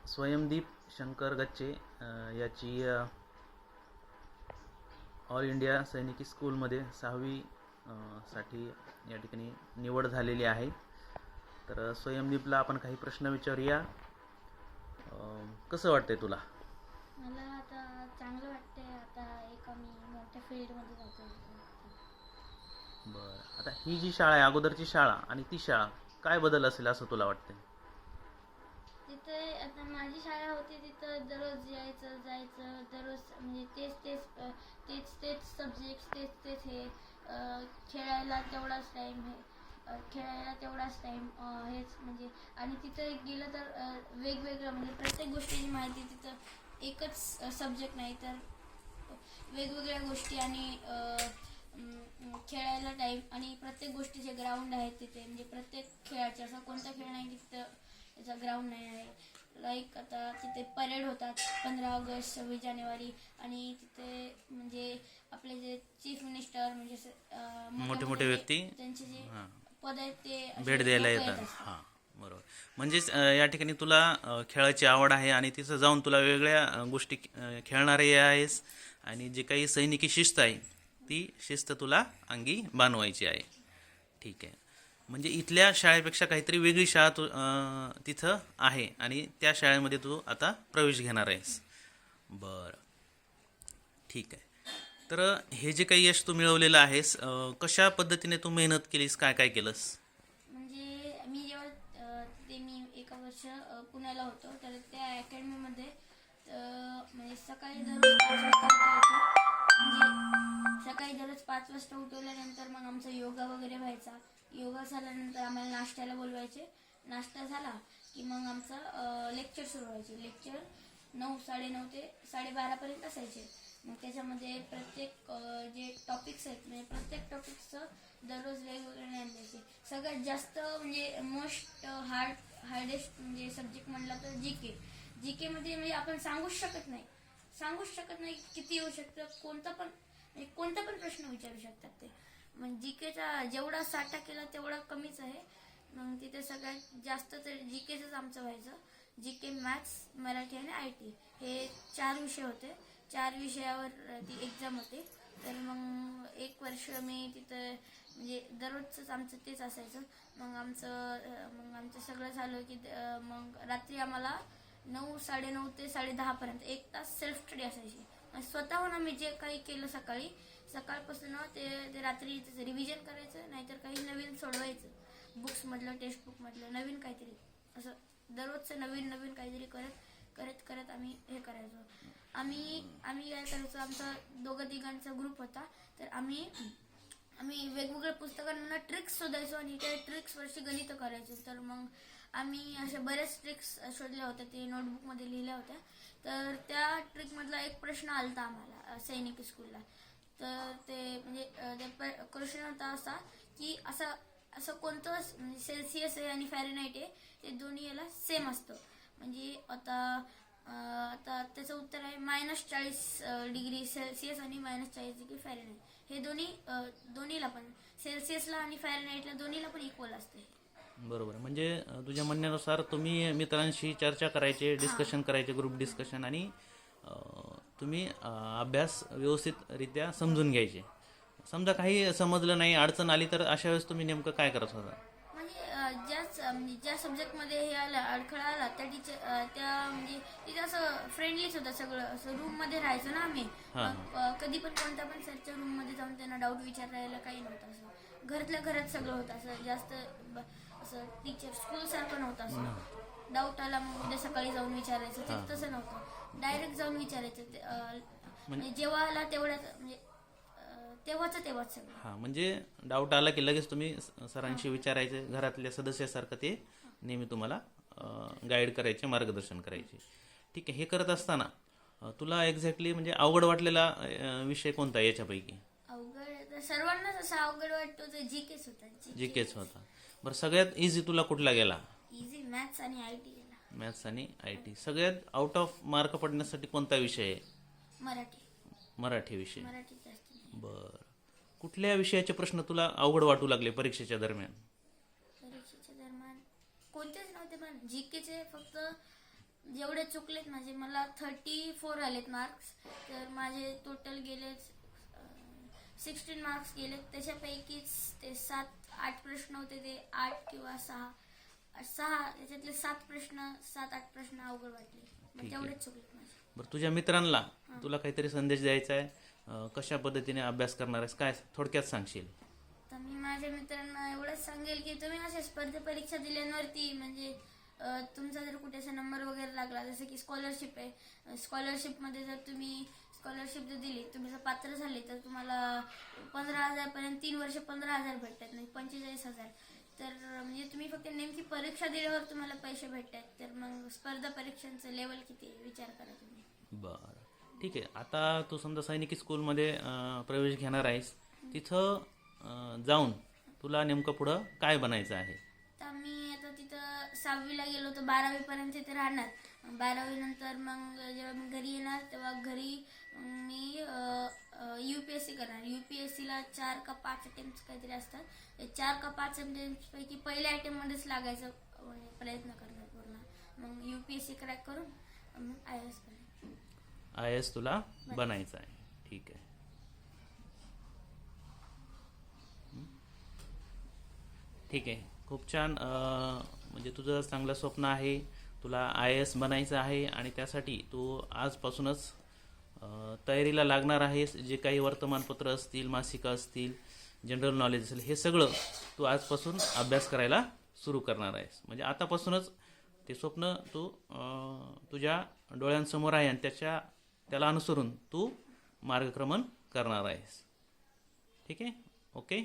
स्वयंदीप शंकर गच्चे याची all India सैनिकी स्कूलमध्ये 6वी साठी या ठिकाणी निवड झालेली आहे. तर स्वयंदीपला आपण काही प्रश्न विचारूया. कसं वाटतंय तुला? मला आता चांगलं वाटतंय. आता एक आम्ही मोठ्या फील्डमध्ये जातो. बरं, आता ही जी शाळा आहे, अगोदरची शाळा आणि ती शाळा, काय बदल असेल असं तुला वाटतंय? तिथे आता माझी शाळा होती, तिथं दररोज यायचं जायचं, दररोज म्हणजे तेच सब्जेक्ट, तेच हे खेळायला तेवढाच टाईम हेच म्हणजे. आणि तिथं गेलं तर वेगवेगळं म्हणजे प्रत्येक गोष्टीची माहिती. तिथं एकच सब्जेक्ट नाही तर वेगवेगळ्या गोष्टी आणि खेळायला टाईम आणि प्रत्येक गोष्टीचे ग्राउंड आहेत तिथे. म्हणजे प्रत्येक खेळाचे असं कोणता खेळ नाही की तिथं त्याचा ग्राउंड नाही आहे. लाईक आता तिथे परेड होतात 15 ऑगस्ट 26 जानेवारी आणि तिथे म्हणजे आपले जे चीफ मिनिस्टर म्हणजे मोठे व्यक्ती त्यांचे जे पद आहेत ते भेट द्यायला येतात. हां, बरोबर. म्हणजेच या ठिकाणी तुला खेळाची आवड आहे आणि तिथं जाऊन तुला वेगवेगळ्या गोष्टी खेळणारे आहेस आणि जे काही सैनिकी शिस्त आहे ती शिस्त तुला अंगी बाणवायची आहे. ठीक आहे. म्हणजे इथल्या शाळेपेक्षा काहीतरी वेगळी शाळा तू तिथं आहे आणि त्या शाळेमध्ये तू आता प्रवेश घेणार आहेस. बरं, ठीक आहे. तर हे जे काही यश तू मिळवलेलं आहेस, कशा पद्धतीने तू मेहनत केलीस, काय काय केलंस? म्हणजे मी जेव्हा मी एका वर्ष पुण्याला होतो तर त्या अकॅडमीमध्ये म्हणजे सकाळी दररोज 5 वाजता उठवल्यानंतर मग आमचा योगा वगैरे व्हायचा. योगा झाल्यानंतर आम्हाला नाश्त्याला बोलवायचे. नाश्ता झाला की मग आमचं लेक्चर सुरू व्हायचे. लेक्चर 9, 9:30 ते 12:30 असायचे. मग त्याच्यामध्ये प्रत्येक जे टॉपिक्स आहेत म्हणजे प्रत्येक टॉपिक्सचं दररोज वेगवेगळे ज्ञान द्यायचे. सगळ्यात जास्त म्हणजे मोस्ट हार्डेस्ट म्हणजे सब्जेक्ट म्हणला तर जी केमध्ये म्हणजे आपण सांगूच शकत नाही किती येऊ शकतं. कोणता पण प्रश्न विचारू शकतात ते. मग जी केचा जेवढा साठा केला तेवढा कमीच आहे. मग तिथे सगळ्यात जास्त तर जी केचंच आमचं व्हायचं. जी के, मॅथ्स, मराठी आणि IT हे 4 विषय होते. 4 विषयावर ती एक्झाम होते. तर मग 1 वर्ष मी तिथं म्हणजे दररोजच आमचं तेच असायचं. मग आमचं सगळं झालं की मग रात्री आम्हाला 9, 9:30 ते 10:30 1 तास सेल्फ स्टडी असायची. स्वतःहून आम्ही जे काही केलं सकाळपासून ते रात्री रिव्हिजन करायचं, नाहीतर काही नवीन सोडवायचं. बुक्समधलं, टेक्स्टबुकमधलं नवीन काहीतरी असं दररोजचं नवीन काहीतरी करत आम्ही हे करायचो. आम्ही काय करायचो, आमचा 2-3 ग्रुप होता. तर आम्ही वेगवेगळ्या पुस्तकांना ट्रिक्स शोधायचो आणि त्या ट्रिक्सवरची गणितं करायचो. तर मग आम्ही अशा बऱ्याच ट्रिक्स शोधल्या होत्या, ते नोटबुकमध्ये लिहिल्या होत्या. तर त्या ट्रिकमधला एक प्रश्न आलता आम्हाला सैनिकी स्कूलला. तर ते म्हणजे क्वेश्चन होता असा की असं कोणतं म्हणजे सेल्सिअस आहे आणि फॅरेनहाइट आहे ते दोन्ही याला सेम असतं. म्हणजे आता त्याचं उत्तर आहे -40°C आणि -40°F. हे दोन्हीला पण सेल्सिअसला आणि फॅरेनहाइटला दोन्हीला पण इक्वल असते. बरोबर. म्हणजे तुझ्या म्हणण्यानुसार तुम्ही मित्रांशी चर्चा करायचे, डिस्कशन करायचे, ग्रुप डिस्कशन, आणि तुम्ही अभ्यास व्यवस्थितरित्या समजून घ्यायचे. समजा काही समजलं नाही, अडचण आली, तर अशा वेळेस तुम्ही नेमकं काय करत होता? म्हणजे ज्या सब्जेक्टमध्ये हे आला अडखळा आला त्या टीचर म्हणजे तिथे असं फ्रेंडलीच होतं सगळं. असं रूममध्ये राहायचं ना आम्ही. कधी पण कोणत्या पण सरच्या रूममध्ये जाऊन त्यांना डाऊट विचारायला काही नव्हतं. असं घरातल्या घरात सगळं होतं. असं जास्त असं टीचर स्कूलसारखं नव्हतं. असं डाऊट आला मग उद्या सकाळी जाऊन विचारायचं, ते तसं नव्हतं. डायरेक्ट जाऊन विचारायचं. म्हणजे जेव्हा आला तेवढ्यात म्हणजे तेव्हाच सगळं. हां, म्हणजे डाऊट आला की लगेच तुम्ही सरांशी विचारायचे. घरातल्या सदस्यासारखं ते नेहमी तुम्हाला गाईड करायचे, मार्गदर्शन करायचे. ठीक आहे. हे करत असताना तुला एक्झॅक्टली म्हणजे अवघड वाटलेला विषय कोणता याच्यापैकी? अवघड सर्वांनाच असा अवघड वाटतो तर जीकेच होता. जीकेच होता. बरं, सगळ्यात इझी तुला कुठला गेला? इझी मॅथ्स आणि IT गेला. मॅथ्स आणि IT. सगळ्यात आउट ऑफ मार्क पडण्यासाठी कोणता विषय आहे? मराठी विषय. मराठी जास्त. बरं, कुठल्या विषयाचे प्रश्न तुला अवघड वाटू लागले परीक्षेच्या दरम्यान? कोणतेच नव्हते, पण जीकेचे फक्त जेवढे चुकलेत माझे, मला 34 आलेत मार्क्स. तर माझे टोटल गेले 16 मार्क्स गेले. त्याच्यापैकीच ते 7-8 प्रश्न होते, ते 8 किंवा 6 त्याच्यातले 7-8 प्रश्न अवघड वाटले. आहे. तेवढेच चुकलेत माझे. बरं, तुझ्या मित्रांना तुला काहीतरी संदेश द्यायचा आहे, कशा पद्धतीने अभ्यास करणार आहेस, काय थोडक्यात सांगशील? तर मी माझ्या मित्रांना एवढंच सांगेल की तुम्ही अशा स्पर्धा परीक्षा दिल्यावरती म्हणजे तुमचा जर कुठे असा नंबर वगैरे लागला, जसं की स्कॉलरशिप आहे, स्कॉलरशिपमध्ये जर तुम्ही स्कॉलरशिप जर दिली, तुम्ही जर पात्र झाले, तर तुम्हाला 15,000 पर्यंत 3 वर्ष 15,000 भेटतात, नाही 45,000. तर म्हणजे तुम्ही फक्त नेमकी परीक्षा दिल्यावर तुम्हाला पैसे भेटतात. तर मग स्पर्धा परीक्षांचं लेवल किती आहे विचार करा तुम्ही. बरं, ठीक आहे. आता तू समजा सैनिकी स्कूलमध्ये प्रवेश घेणार आहेस, तिथं जाऊन तुला नेमकं पुढं काय बनायचं आहे? तर मी आता तिथं 6वीला गेलो तर 12वी पर्यंत तिथे राहणार. 12वी नंतर मग जेव्हा मी घरी येणार तेव्हा घरी मी UPSC करणार. UPSCला 4 का 5 अटेम्प्ट काहीतरी असतात. 4 का 5 अटेम्प्टपैकी पहिल्या अटेम्प्टमध्येच लागायचं म्हणजे प्रयत्न करणार पूर्ण. मग UPSC क्रॅक करून मग IAS करणार. IAS तुला बनायचं आहे. ठीक आहे. ठीक आहे, खूप छान. म्हणजे तुझं चांगलं स्वप्न आहे, तुला IAS बनायचं आहे आणि त्यासाठी तू आजपासूनच तयारीला लागणार आहेस. जे काही वर्तमानपत्र असतील, मासिकं असतील, जनरल नॉलेज असेल, हे सगळं तू आजपासून अभ्यास करायला सुरू करणार आहेस. म्हणजे आतापासूनच ते स्वप्न तू तुझ्या डोळ्यांसमोर आहे आणि त्याला अनुसरून तू मार्गक्रमण करणार आहेस. ठीक आहे, ओके.